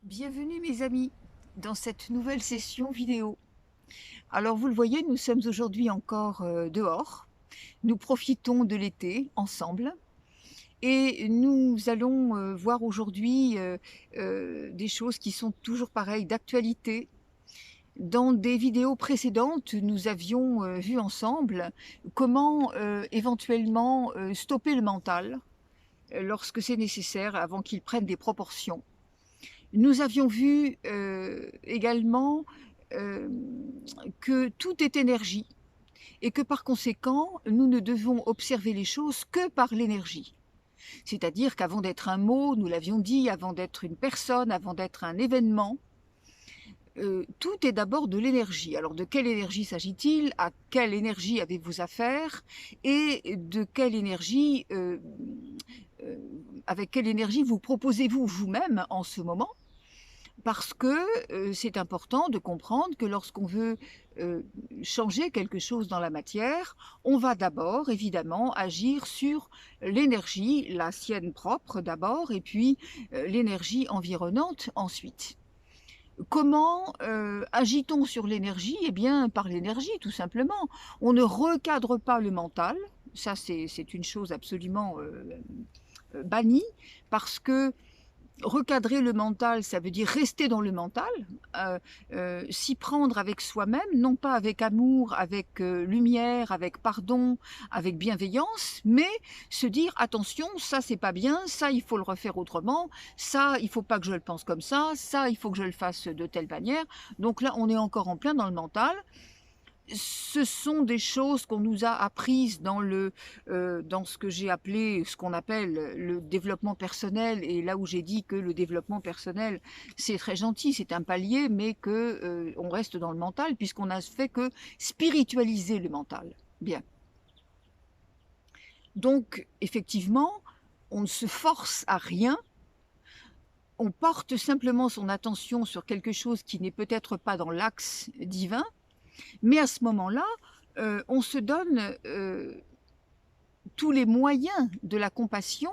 Bienvenue mes amis dans cette nouvelle session vidéo. Alors vous le voyez, nous sommes aujourd'hui encore dehors. Nous profitons de l'été ensemble et nous allons voir aujourd'hui des choses qui sont toujours pareilles d'actualité. Dans des vidéos précédentes, nous avions vu ensemble comment éventuellement stopper le mental lorsque c'est nécessaire avant qu'il prenne des proportions. Nous avions vu également que tout est énergie et que par conséquent, nous ne devons observer les choses que par l'énergie. C'est-à-dire qu'avant d'être un mot, nous l'avions dit, avant d'être une personne, avant d'être un événement, tout est d'abord de l'énergie. Alors de quelle énergie s'agit-il? À quelle énergie avez-vous affaire? Et de quelle énergie, heu, avec quelle énergie vous proposez-vous vous-même en ce moment? Parce que, c'est important de comprendre que lorsqu'on veut, heu, changer quelque chose dans la matière, on va d'abord évidemment agir sur l'énergie, la sienne propre d'abord et puis, l'énergie environnante ensuite. Comment, agit-on sur l'énergie? Eh bien, par l'énergie tout simplement. On ne recadre pas le mental, ça c'est une chose absolument, bannie parce que recadrer le mental, ça veut dire rester dans le mental, heu s'y prendre avec soi-même, non pas avec amour, avec, lumière, avec pardon, avec bienveillance, mais se dire: «Attention, ça c'est pas bien, ça il faut le refaire autrement, ça il faut pas que je le pense comme ça il faut que je le fasse de telle manière». Donc là, on est encore en plein dans le mental. Ce sont des choses qu'on nous a apprises dans ce que j'ai appelé ce qu'on appelle le développement personnel et là où j'ai dit que le développement personnel, c'est très gentil, c'est un palier, mais que, on reste dans le mental puisqu'on n'a fait que spiritualiser le mental. Bien. Donc effectivement, on ne se force à rien, on porte simplement son attention sur quelque chose qui n'est peut-être pas dans l'axe divin, mais à ce moment-là, on se donne, tous les moyens de la compassion,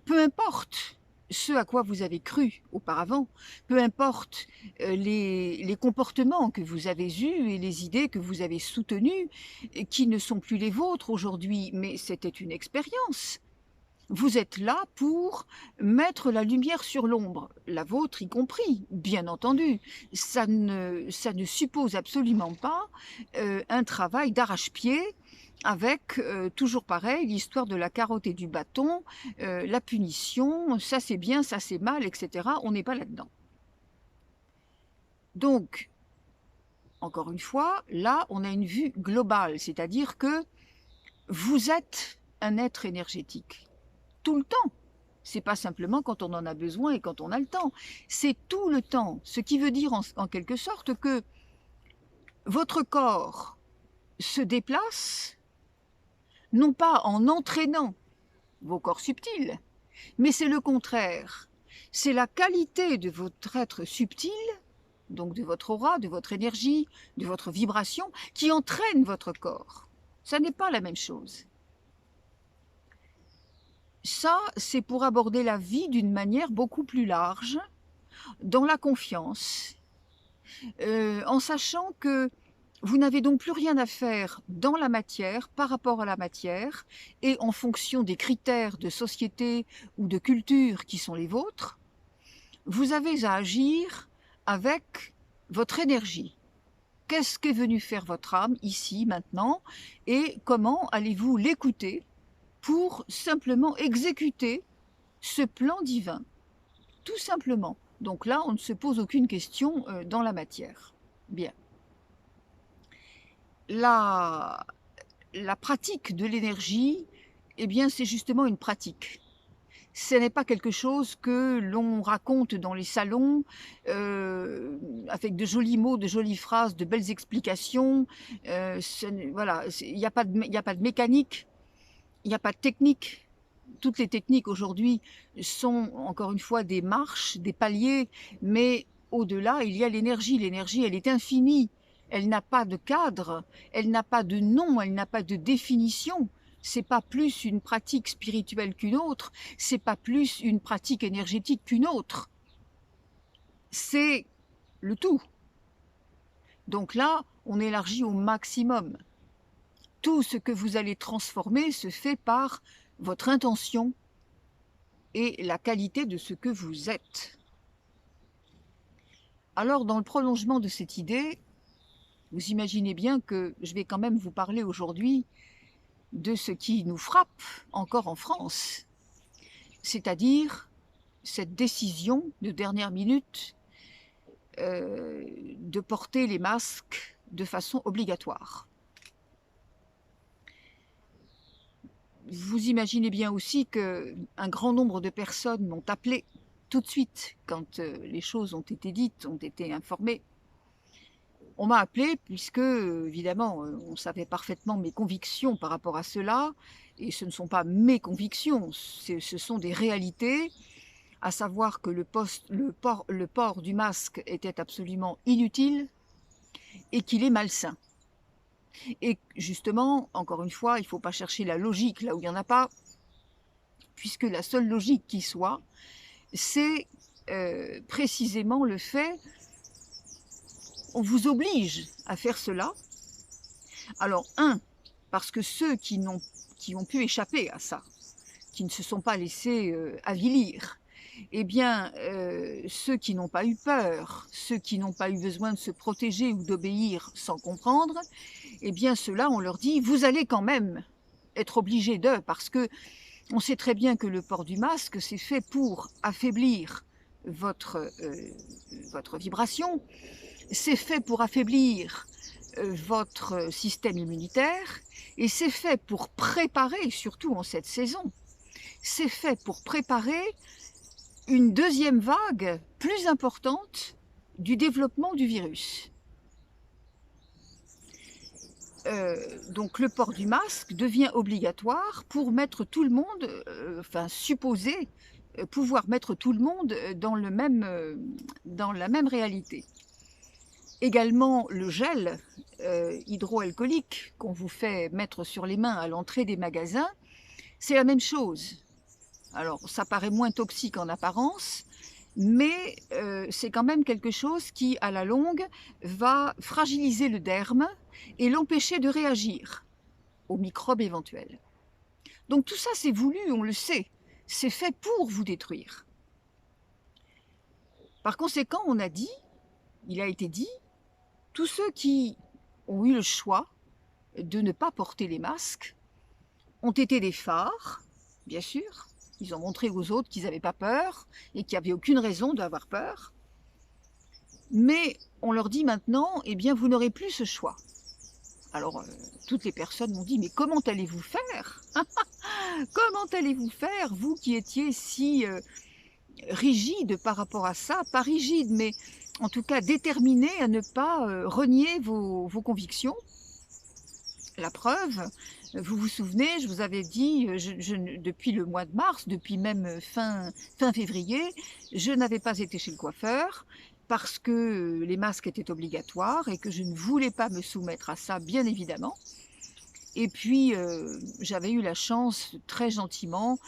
peu importe ce à quoi vous avez cru auparavant, peu importe, les comportements que vous avez eus et les idées que vous avez soutenues et qui ne sont plus les vôtres aujourd'hui, mais c'était une expérience. Vous êtes là pour mettre la lumière sur l'ombre, la vôtre y compris, bien entendu. Ça ne suppose absolument pas, un travail d'arrache-pied avec, toujours pareil, l'histoire de la carotte et du bâton, la punition, ça c'est bien, ça c'est mal et cetera. On n'est pas là-dedans. Donc, encore une fois, là, on a une vue globale, c'est-à-dire que vous êtes un être énergétique, tout le temps. C'est pas simplement quand on en a besoin et quand on a le temps, c'est tout le temps. Ce qui veut dire en quelque sorte que votre corps se déplace, non pas en entraînant vos corps subtils, mais c'est le contraire. C'est la qualité de votre être subtil, donc de votre aura, de votre énergie, de votre vibration, qui entraîne votre corps. Ça n'est pas la même chose. Ça, c'est pour aborder la vie d'une manière beaucoup plus large, dans la confiance, en sachant que vous n'avez donc plus rien à faire dans la matière, par rapport à la matière et en fonction des critères de société ou de culture qui sont les vôtres, vous avez à agir avec votre énergie. Qu'est-ce qu'est venu faire votre âme ici, maintenant et comment allez-vous l'écouter pour simplement exécuter ce plan divin? Tout simplement. Donc là, on ne se pose aucune question, dans la matière. Bien. La la pratique de l'énergie, eh bien, c'est justement une pratique. Ce n'est pas quelque chose que l'on raconte dans les salons, avec de jolis mots, de jolies phrases, de belles explications, ce n'est voilà, il y a pas de il y a pas de mécanique, il n'y a pas de technique. Toutes les techniques aujourd'hui sont encore une fois des marches, des paliers, mais au-delà, il y a l'énergie. L'énergie, elle est infinie. Elle n'a pas de cadre, elle n'a pas de nom, elle n'a pas de définition. C'est pas plus une pratique spirituelle qu'une autre, c'est pas plus une pratique énergétique qu'une autre. c'est le tout. Donc là, on élargit au maximum. Tout ce que vous allez transformer se fait par votre intention et la qualité de ce que vous êtes. Alors, dans le prolongement de cette idée, vous imaginez bien que je vais quand même vous parler aujourd'hui de ce qui nous frappe encore en France, c'est-à-dire cette décision de dernière minute de porter les masques de façon obligatoire. Vous imaginez bien aussi qu'un grand nombre de personnes m'ont appelé tout de suite quand les choses ont été dites, ont été informées. On m'a appelé puisque, évidemment, on savait parfaitement mes convictions par rapport à cela, et ce ne sont pas mes convictions, ce sont des réalités, à savoir que le port du masque était absolument inutile et qu'il est malsain. Et justement, encore une fois, il ne faut pas chercher la logique là où il n'y en a pas, puisque la seule logique qui soit, c'est précisément le fait, on vous oblige à faire cela. Alors, parce que ceux qui ont pu échapper à ça, qui ne se sont pas laissés avilir, eh bien, ceux qui n'ont pas eu peur, ceux qui n'ont pas eu besoin de se protéger ou d'obéir sans comprendre, eh bien, ceux-là, on leur dit, vous allez quand même être obligés d'eux, parce que on sait très bien que le port du masque, c'est fait pour affaiblir votre vibration, c'est fait pour affaiblir votre système immunitaire, et c'est fait pour préparer, surtout en cette saison, c'est fait pour préparer une deuxième vague plus importante du développement du virus. Donc le port du masque devient obligatoire pour mettre tout le monde, supposer pouvoir mettre tout le monde dans la même réalité. Également le gel hydroalcoolique qu'on vous fait mettre sur les mains à l'entrée des magasins, c'est la même chose. Alors ça paraît moins toxique en apparence, mais c'est quand même quelque chose qui, à la longue, va fragiliser le derme et l'empêcher de réagir aux microbes éventuels. Donc tout ça, c'est voulu, on le sait. C'est fait pour vous détruire. Par conséquent, il a été dit, tous ceux qui ont eu le choix de ne pas porter les masques ont été des phares, bien sûr. Ils ont montré aux autres qu'ils n'avaient pas peur et qu'il n'y avait aucune raison d'avoir peur. Mais on leur dit maintenant, eh bien, vous n'aurez plus ce choix. Alors, toutes les personnes m'ont dit, mais comment allez-vous faire? Comment allez-vous faire, vous qui étiez si rigide par rapport à ça? Pas rigide, mais en tout cas déterminé à ne pas renier vos convictions. La preuve, vous vous souvenez, je vous avais dit, depuis le mois de mars, depuis même fin février, je n'avais pas été chez le coiffeur parce que les masques étaient obligatoires et que je ne voulais pas me soumettre à ça, bien évidemment. Et puis, j'avais eu la chance, très gentiment,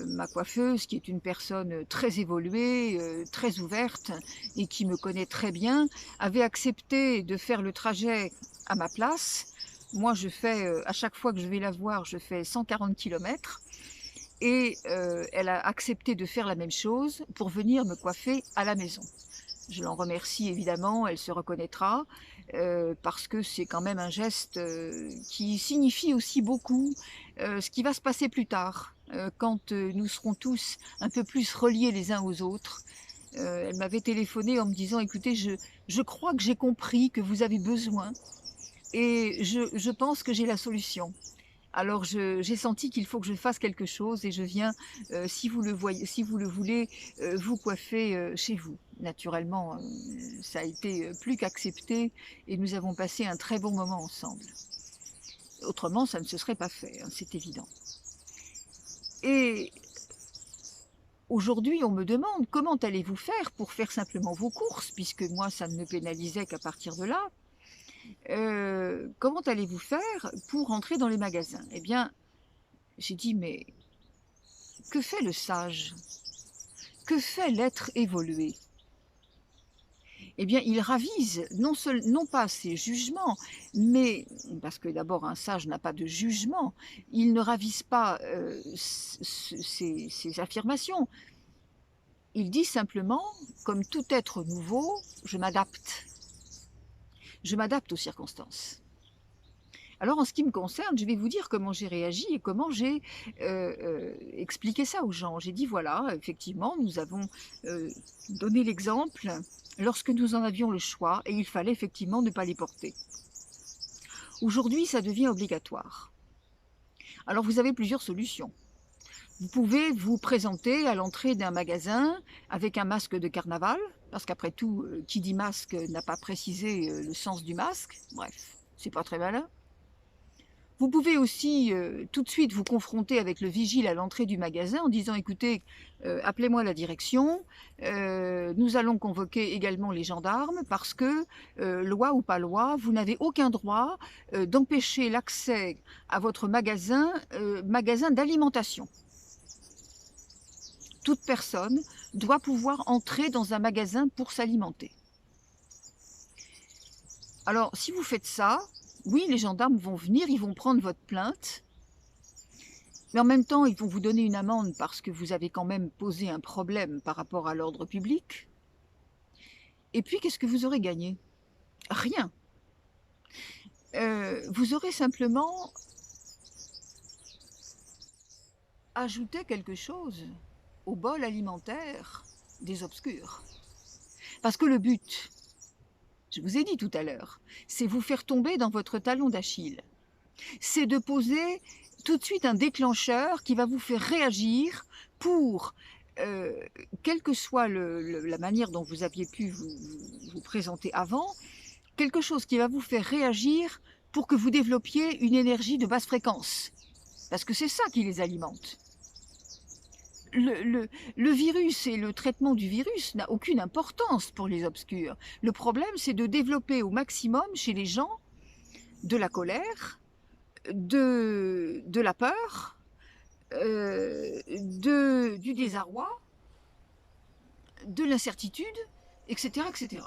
ma coiffeuse, qui est une personne très évoluée, très ouverte et qui me connaît très bien, avait accepté de faire le trajet à ma place. Moi, je fais, à chaque fois que je vais la voir, je fais 140 km. Et elle a accepté de faire la même chose pour venir me coiffer à la maison. Je l'en remercie évidemment, elle se reconnaîtra, parce que c'est quand même un geste qui signifie aussi beaucoup ce qui va se passer plus tard, quand nous serons tous un peu plus reliés les uns aux autres. Elle m'avait téléphoné en me disant, écoutez, je crois que j'ai compris que vous avez besoin et je pense que j'ai la solution. Alors j'ai senti qu'il faut que je fasse quelque chose et je viens, si vous le voulez, vous coiffer chez vous. Naturellement, ça a été plus qu'accepté et nous avons passé un très bon moment ensemble. Autrement, ça ne se serait pas fait, hein, c'est évident. Et aujourd'hui, on me demande comment allez-vous faire pour faire simplement vos courses, puisque moi, ça ne me pénalisait qu'à partir de là. Comment allez-vous faire pour entrer dans les magasins? Eh bien, j'ai dit, mais que fait le sage? Que fait l'être évolué? eh bien, il ravise non pas ses jugements, mais parce que d'abord un sage n'a pas de jugement, il ne ravise pas, ses affirmations. Il dit simplement: «Comme tout être nouveau, je m'adapte. Je m'adapte aux circonstances». Alors en ce qui me concerne, je vais vous dire comment j'ai réagi et comment j'ai, expliqué ça aux gens. J'ai dit: «Voilà, effectivement, nous avons, donné l'exemple lorsque nous en avions le choix et il fallait effectivement ne pas les porter. Aujourd'hui, ça devient obligatoire. Alors vous avez plusieurs solutions. Vous pouvez vous présenter à l'entrée d'un magasin avec un masque de carnaval, parce qu'après tout, qui dit masque n'a pas précisé, le sens du masque. Bref, c'est pas très malin. Vous pouvez aussi, tout de suite vous confronter avec le vigile à l'entrée du magasin en disant: «Écoutez, appelez-moi la direction, nous allons convoquer également les gendarmes parce que, loi ou pas loi, vous n'avez aucun droit, d'empêcher l'accès à votre magasin d'alimentation. Toute personne doit pouvoir entrer dans un magasin pour s'alimenter». Alors si vous faites ça, oui, les gendarmes vont venir, ils vont prendre votre plainte, mais en même temps, ils vont vous donner une amende parce que vous avez quand même posé un problème par rapport à l'ordre public. Et puis, qu'est-ce que vous aurez gagné? Rien. Vous aurez simplement ajouté quelque chose au bol alimentaire des obscurs. Parce que le but, je vous ai dit tout à l'heure, c'est vous faire tomber dans votre talon d'Achille. C'est de poser tout de suite un déclencheur qui va vous faire réagir pour, heu, quelle que soit la manière dont vous aviez pu vous présenter avant, quelque chose qui va vous faire réagir pour que vous développiez une énergie de basse fréquence. Parce que c'est ça qui les alimente. Le virus et le traitement du virus n'a aucune importance pour les obscurs. Le problème, c'est de développer au maximum chez les gens de la colère, de la peur, du désarroi, de l'incertitude, etc., etc.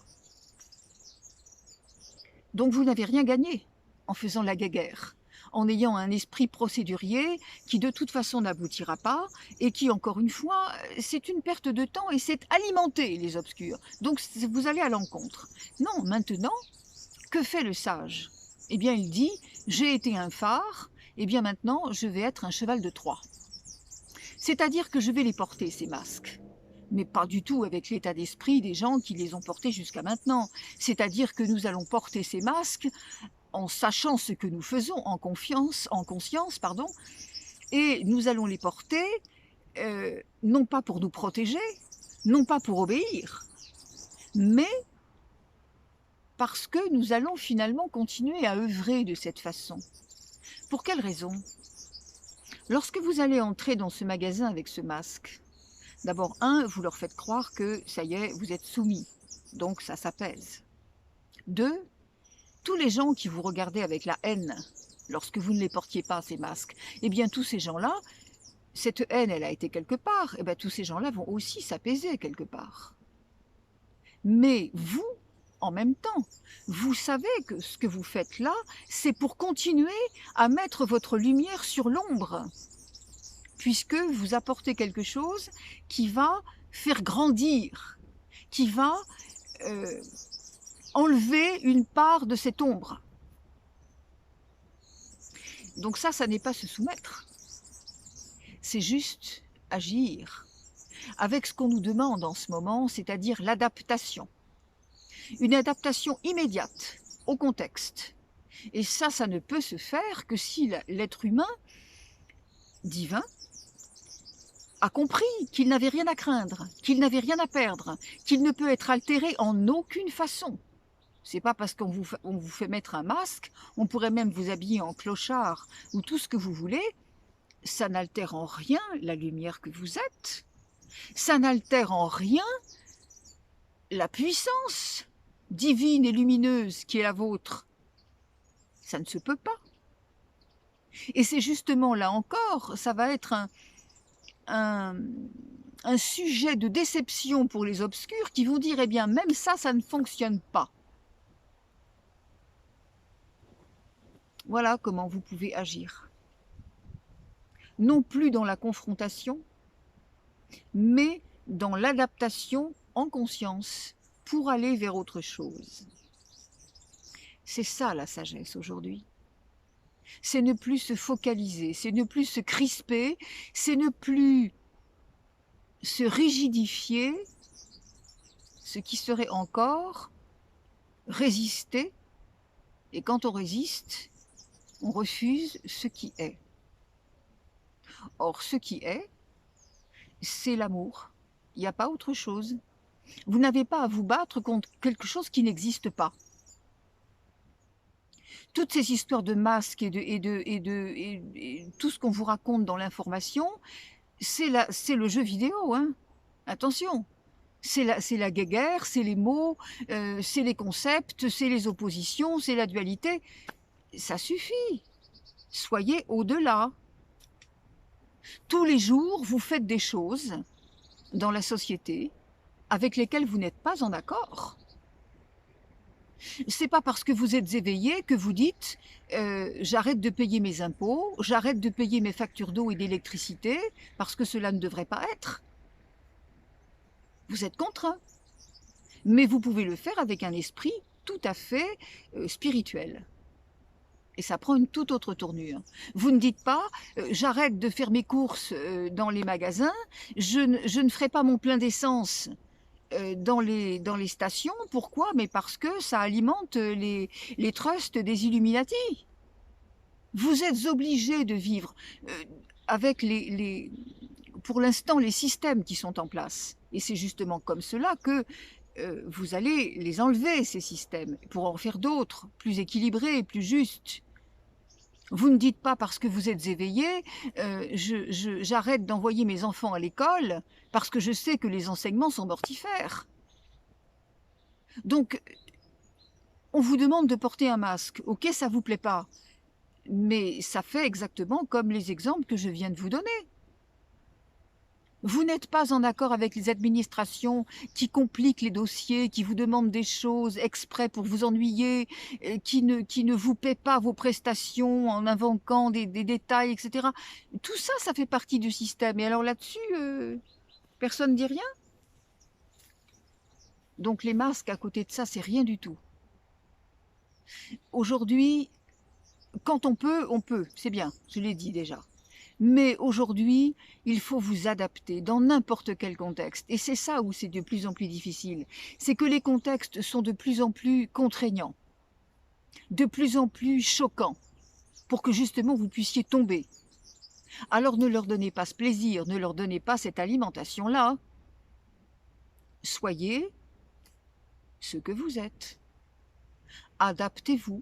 Donc vous n'avez rien gagné en faisant la guéguerre, en ayant un esprit procédurier qui de toute façon n'aboutira pas et qui, encore une fois, c'est une perte de temps et c'est alimenter les obscurs. Donc vous allez à l'encontre. Non, maintenant, que fait le sage? Eh bien, il dit: «J'ai été un phare, eh bien maintenant je vais être un cheval de Troie». C'est-à-dire que je vais les porter, ces masques, mais pas du tout avec l'état d'esprit des gens qui les ont portés jusqu'à maintenant. C'est-à-dire que nous allons porter ces masques en sachant ce que nous faisons, en conscience, pardon, et nous allons les porter, non pas pour nous protéger, non pas pour obéir, mais parce que nous allons finalement continuer à œuvrer de cette façon. Pour quelle raison? Lorsque vous allez entrer dans ce magasin avec ce masque, d'abord, vous leur faites croire que ça y est, vous êtes soumis, donc ça s'apaise. 2, tous les gens qui vous regardaient avec la haine, lorsque vous ne les portiez pas, ces masques, eh bien tous ces gens-là, cette haine, elle a été quelque part, eh bien tous ces gens-là vont aussi s'apaiser quelque part. Mais vous, en même temps, vous savez que ce que vous faites là, c'est pour continuer à mettre votre lumière sur l'ombre, puisque vous apportez quelque chose qui va faire grandir, qui va enlever une part de cette ombre. Donc ça n'est pas se soumettre, c'est juste agir avec ce qu'on nous demande en ce moment, c'est-à-dire l'adaptation. Une adaptation immédiate au contexte. Et ça ne peut se faire que si l'être humain divin a compris qu'il n'avait rien à craindre, qu'il n'avait rien à perdre, qu'il ne peut être altéré en aucune façon. C'est pas parce qu'on vous fait mettre un masque, on pourrait même vous habiller en clochard ou tout ce que vous voulez, ça n'altère en rien la lumière que vous êtes, ça n'altère en rien la puissance divine et lumineuse qui est la vôtre. Ça ne se peut pas. Et c'est justement là encore, ça va être un un sujet de déception pour les obscurs qui vont dire, eh bien, même ça, ça ne fonctionne pas. Voilà comment vous pouvez agir. Non plus dans la confrontation, mais dans l'adaptation en conscience pour aller vers autre chose. C'est ça la sagesse aujourd'hui. C'est ne plus se focaliser, c'est ne plus se crisper, c'est ne plus se rigidifier, ce qui serait encore résister. Et quand on résiste, on refuse ce qui est. Or, ce qui est, c'est l'amour. Il n'y a pas autre chose. Vous n'avez pas à vous battre contre quelque chose qui n'existe pas. Toutes ces histoires de masques et tout ce qu'on vous raconte dans l'information, c'est le jeu vidéo, hein. Attention, c'est la guéguerre, c'est les mots, c'est les concepts, c'est les oppositions, c'est la dualité. Ça suffit. Soyez au-delà. Tous les jours, vous faites des choses dans la société avec lesquelles vous n'êtes pas en accord. C'est pas parce que vous êtes éveillé que vous dites j'arrête de payer mes impôts, j'arrête de payer mes factures d'eau et d'électricité parce que cela ne devrait pas être. Vous êtes contraint. Mais vous pouvez le faire avec un esprit tout à fait spirituel. Et ça prend une toute autre tournure. Vous ne dites pas j'arrête de faire mes courses dans les magasins, je ne ferai pas mon plein d'essence dans les stations. Pourquoi? Mais parce que ça alimente les trusts des Illuminati. Vous êtes obligé de vivre avec pour l'instant les systèmes qui sont en place. Et c'est justement comme cela que vous allez les enlever, ces systèmes, pour en faire d'autres, plus équilibrés, plus justes. Vous ne dites pas parce que vous êtes éveillé, j'arrête d'envoyer mes enfants à l'école parce que je sais que les enseignements sont mortifères. Donc, on vous demande de porter un masque. Ok, ça ne vous plaît pas, mais ça fait exactement comme les exemples que je viens de vous donner. Vous n'êtes pas en accord avec les administrations qui compliquent les dossiers, qui vous demandent des choses exprès pour vous ennuyer, qui ne vous paient pas vos prestations en invoquant des détails, etc. Tout ça, ça fait partie du système. Et alors là-dessus, personne ne dit rien. Donc les masques, à côté de ça, c'est rien du tout. Aujourd'hui, quand on peut, c'est bien, je l'ai dit déjà. Mais aujourd'hui, il faut vous adapter dans n'importe quel contexte. Et c'est ça où c'est de plus en plus difficile. C'est que les contextes sont de plus en plus contraignants, de plus en plus choquants, pour que justement vous puissiez tomber. Alors ne leur donnez pas ce plaisir, ne leur donnez pas cette alimentation-là. Soyez ce que vous êtes. Adaptez-vous,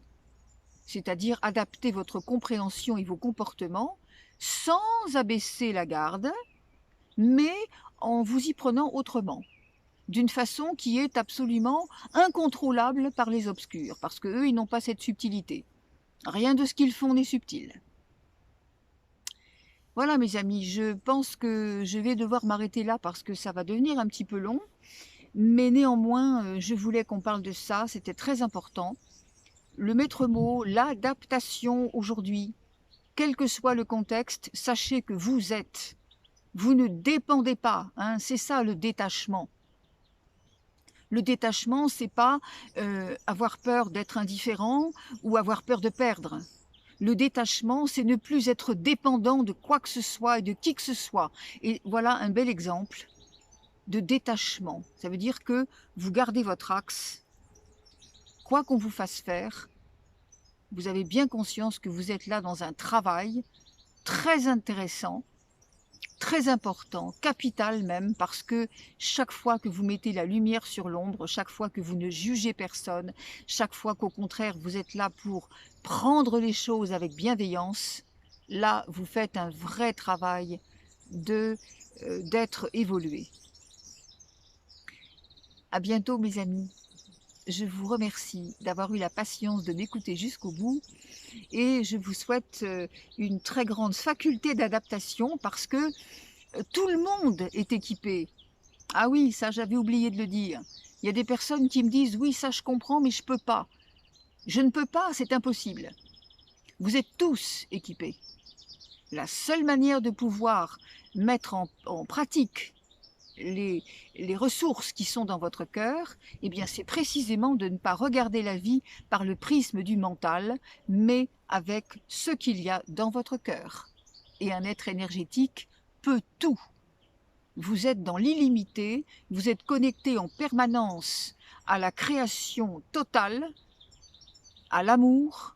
c'est-à-dire adaptez votre compréhension et vos comportements sans abaisser la garde, mais en vous y prenant autrement, d'une façon qui est absolument incontrôlable par les obscurs, parce qu'eux, ils n'ont pas cette subtilité. Rien de ce qu'ils font n'est subtil. Voilà mes amis, je pense que je vais devoir m'arrêter là parce que ça va devenir un petit peu long, mais néanmoins, je voulais qu'on parle de ça, c'était très important. Le maître mot, l'adaptation aujourd'hui. Quel que soit le contexte, sachez que vous êtes. Vous ne dépendez pas, hein, c'est ça le détachement. Le détachement, c'est pas avoir peur d'être indifférent ou avoir peur de perdre. Le détachement, c'est ne plus être dépendant de quoi que ce soit et de qui que ce soit. Et voilà un bel exemple de détachement. Ça veut dire que vous gardez votre axe, quoi qu'on vous fasse faire. Vous avez bien conscience que vous êtes là dans un travail très intéressant, très important, capital même, parce que chaque fois que vous mettez la lumière sur l'ombre, chaque fois que vous ne jugez personne, chaque fois qu'au contraire vous êtes là pour prendre les choses avec bienveillance, là vous faites un vrai travail d'être évolué. À bientôt mes amis. Je vous remercie d'avoir eu la patience de m'écouter jusqu'au bout et je vous souhaite une très grande faculté d'adaptation parce que Tout le monde est équipé. Ah oui, ça j'avais oublié de le dire. Il y a des personnes qui me disent: «Oui, ça je comprends, mais je peux pas». Je ne peux pas, c'est impossible. Vous êtes tous équipés. La seule manière de pouvoir mettre en pratique les, les ressources qui sont dans votre cœur, eh bien, c'est précisément de ne pas regarder la vie par le prisme du mental, mais avec ce qu'il y a dans votre cœur. Et un être énergétique peut tout. Vous êtes dans l'illimité, vous êtes connecté en permanence à la création totale, à l'amour.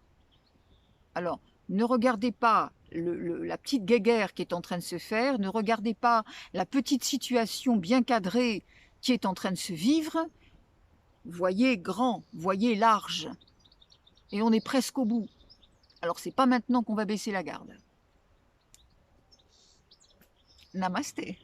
Alors, ne regardez pas la petite guéguerre qui est en train de se faire, ne regardez pas la petite situation bien cadrée qui est en train de se vivre. Voyez grand, voyez large. Et on est presque au bout. Alors, c'est pas maintenant qu'on va baisser la garde. Namasté.